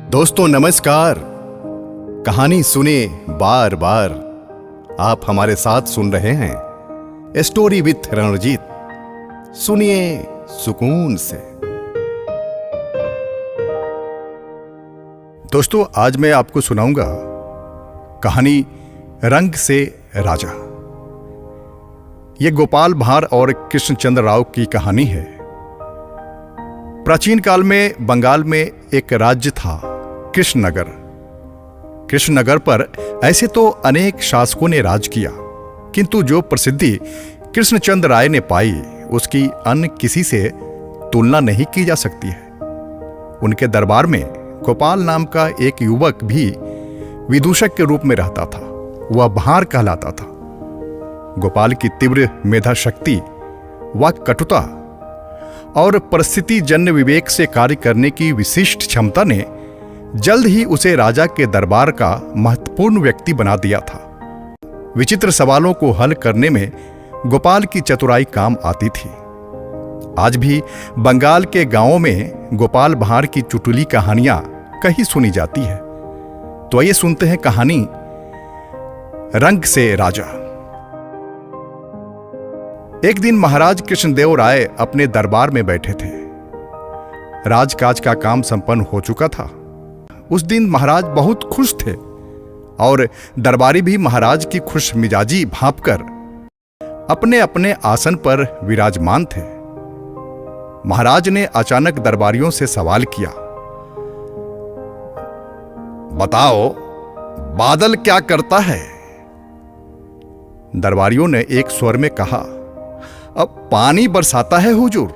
दोस्तों नमस्कार। कहानी सुने बार बार। आप हमारे साथ सुन रहे हैं स्टोरी विथ रणजीत। सुनिए सुकून से। दोस्तों आज मैं आपको सुनाऊंगा कहानी रंग से राजा। यह गोपाल भांड़ और कृष्णचंद्र राव की कहानी है। प्राचीन काल में बंगाल में एक राज्य था कृष्णनगर। कृष्णनगर पर ऐसे तो अनेक शासकों ने राज किया, किंतु जो प्रसिद्धि कृष्णचंद्र राय ने पाई उसकी अन्य किसी से तुलना नहीं की जा सकती है। उनके दरबार में गोपाल नाम का एक युवक भी विदूषक के रूप में रहता था। वह भांड़ कहलाता था। गोपाल की तीव्र मेधा शक्ति, वाक् कटुता और परिस्थिति जन्य विवेक से कार्य करने की विशिष्ट क्षमता ने जल्द ही उसे राजा के दरबार का महत्वपूर्ण व्यक्ति बना दिया था। विचित्र सवालों को हल करने में गोपाल की चतुराई काम आती थी। आज भी बंगाल के गांवों में गोपाल भांड़ की चुटकुली कहानियां कहीं सुनी जाती है। तो आइए सुनते हैं कहानी रंग से राजा। एक दिन महाराज कृष्णदेव राय अपने दरबार में बैठे थे। राजकाज का काम संपन्न हो चुका था। उस दिन महाराज बहुत खुश थे और दरबारी भी महाराज की खुश मिजाजी भांपकर अपने अपने आसन पर विराजमान थे। महाराज ने अचानक दरबारियों से सवाल किया, बताओ बादल क्या करता है? दरबारियों ने एक स्वर में कहा, अब पानी बरसाता है हुजूर।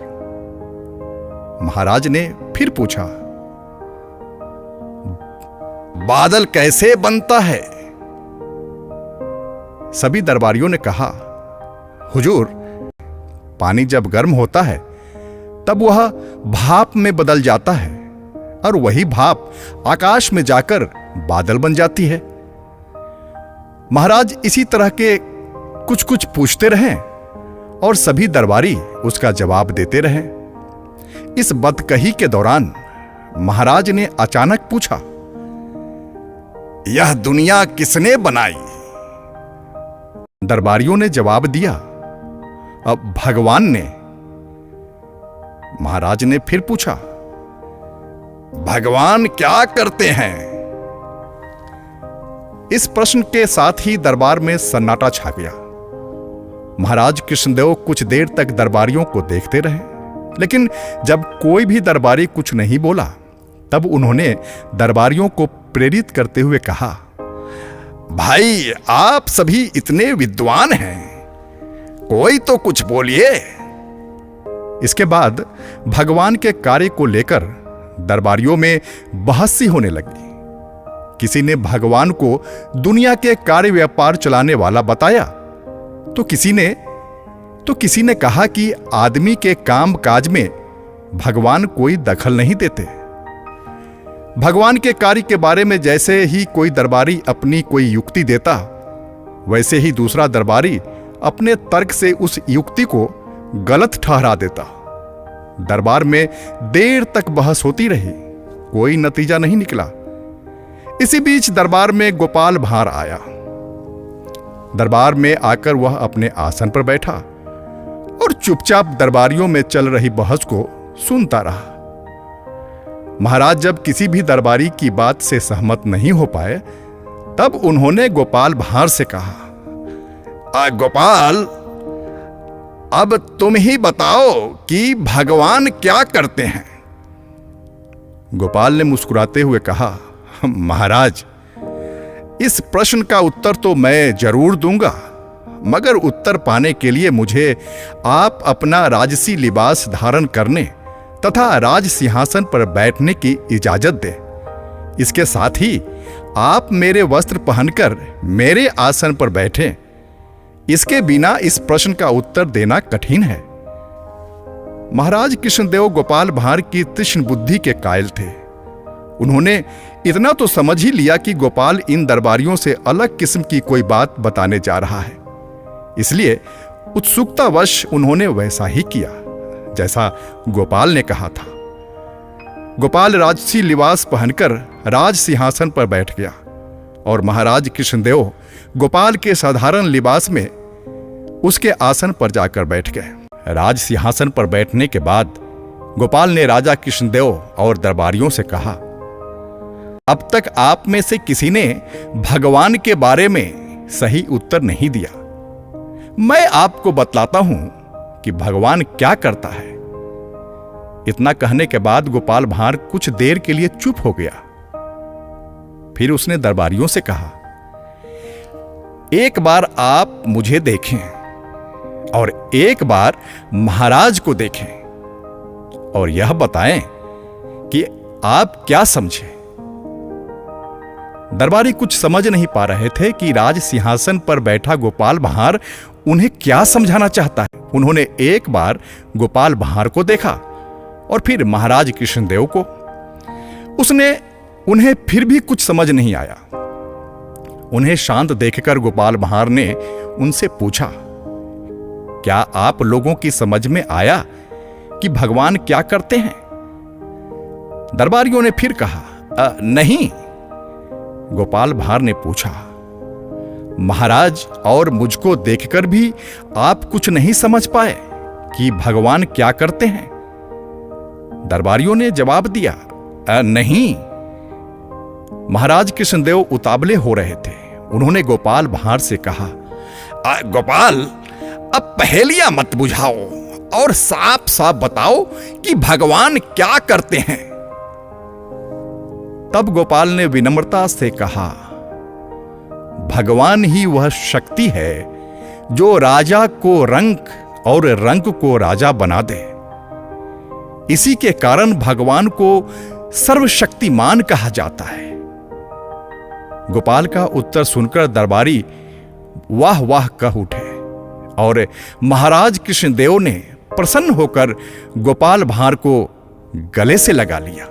महाराज ने फिर पूछा, बादल कैसे बनता है? सभी दरबारियों ने कहा, हुजूर पानी जब गर्म होता है तब वह भाप में बदल जाता है और वही भाप आकाश में जाकर बादल बन जाती है। महाराज इसी तरह के कुछ कुछ पूछते रहे और सभी दरबारी उसका जवाब देते रहे। इस बदकही के दौरान महाराज ने अचानक पूछा, यह दुनिया किसने बनाई? दरबारियों ने जवाब दिया, अब भगवान ने। महाराज ने फिर पूछा, भगवान क्या करते हैं? इस प्रश्न के साथ ही दरबार में सन्नाटा छा गया। महाराज कृष्णदेव कुछ देर तक दरबारियों को देखते रहे, लेकिन जब कोई भी दरबारी कुछ नहीं बोला तब उन्होंने दरबारियों को प्रेरित करते हुए कहा, भाई आप सभी इतने विद्वान हैं, कोई तो कुछ बोलिए। इसके बाद भगवान के कार्य को लेकर दरबारियों में बहस सी होने लगी। किसी ने भगवान को दुनिया के कार्य व्यापार चलाने वाला बताया, तो किसी ने कहा कि आदमी के काम काज में भगवान कोई दखल नहीं देते। भगवान के कार्य के बारे में जैसे ही कोई दरबारी अपनी कोई युक्ति देता, वैसे ही दूसरा दरबारी अपने तर्क से उस युक्ति को गलत ठहरा देता। दरबार में देर तक बहस होती रही, कोई नतीजा नहीं निकला। इसी बीच दरबार में गोपाल भांड़ आया। दरबार में आकर वह अपने आसन पर बैठा और चुपचाप दरबारियों में चल रही बहस को सुनता रहा। महाराज जब किसी भी दरबारी की बात से सहमत नहीं हो पाए तब उन्होंने गोपाल भांड़ से कहा, गोपाल अब तुम ही बताओ कि भगवान क्या करते हैं? गोपाल ने मुस्कुराते हुए कहा, महाराज इस प्रश्न का उत्तर तो मैं जरूर दूंगा, मगर उत्तर पाने के लिए मुझे आप अपना राजसी लिबास धारण करने तथा राज सिंहासन पर बैठने की इजाजत दें। इसके साथ ही आप मेरे वस्त्र पहनकर मेरे आसन पर बैठें। इसके बिना इस प्रश्न का उत्तर देना कठिन है। महाराज कृष्णदेव गोपाल भांड़ की तीक्ष्ण बुद्धि के कायल थे। उन्होंने इतना तो समझ ही लिया कि गोपाल इन दरबारियों से अलग किस्म की कोई बात बताने जा रहा है, इसलिए उत्सुकतावश उन्होंने वैसा ही किया जैसा गोपाल ने कहा था। गोपाल राजसी लिबास पहनकर राज सिंहासन पर बैठ गया और महाराज कृष्णदेव गोपाल के साधारण लिबास में उसके आसन पर जाकर बैठ गए। राज सिंहासन पर बैठने के बाद गोपाल ने राजा कृष्णदेव और दरबारियों से कहा, अब तक आप में से किसी ने भगवान के बारे में सही उत्तर नहीं दिया। मैं आपको बतलाता हूं कि भगवान क्या करता है। इतना कहने के बाद गोपाल भांड़ कुछ देर के लिए चुप हो गया। फिर उसने दरबारियों से कहा, एक बार आप मुझे देखें और एक बार महाराज को देखें और यह बताएं कि आप क्या समझे। दरबारी कुछ समझ नहीं पा रहे थे कि राज सिंहासन पर बैठा गोपाल भांड़ उन्हें क्या समझाना चाहता है। उन्होंने एक बार गोपाल भांड़ को देखा और फिर महाराज कृष्णदेव को। उन्हें फिर भी कुछ समझ नहीं आया। उन्हें शांत देखकर गोपाल भांड़ ने उनसे पूछा, क्या आप लोगों की समझ में आया कि भगवान क्या करते हैं? दरबारियों ने फिर कहा, नहीं। गोपाल भांड़ ने पूछा, महाराज और मुझको देखकर भी आप कुछ नहीं समझ पाए कि भगवान क्या करते हैं? दरबारियों ने जवाब दिया, नहीं। महाराज कृष्णदेव उतावले हो रहे थे। उन्होंने गोपाल भांड़ से कहा, गोपाल, अब पहेलियां मत बुझाओ और साफ साफ बताओ कि भगवान क्या करते हैं। तब गोपाल ने विनम्रता से कहा, भगवान ही वह शक्ति है जो राजा को रंक और रंक को राजा बना दे। इसी के कारण भगवान को सर्वशक्तिमान कहा जाता है। गोपाल का उत्तर सुनकर दरबारी वाह वाह कह उठे और महाराज कृष्णदेव ने प्रसन्न होकर गोपाल भांड़ को गले से लगा लिया।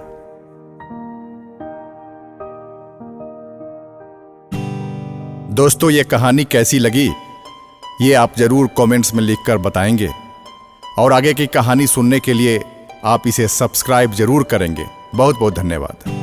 दोस्तों, ये कहानी कैसी लगी ये आप जरूर कमेंट्स में लिखकर बताएंगे और आगे की कहानी सुनने के लिए आप इसे सब्सक्राइब जरूर करेंगे। बहुत बहुत धन्यवाद।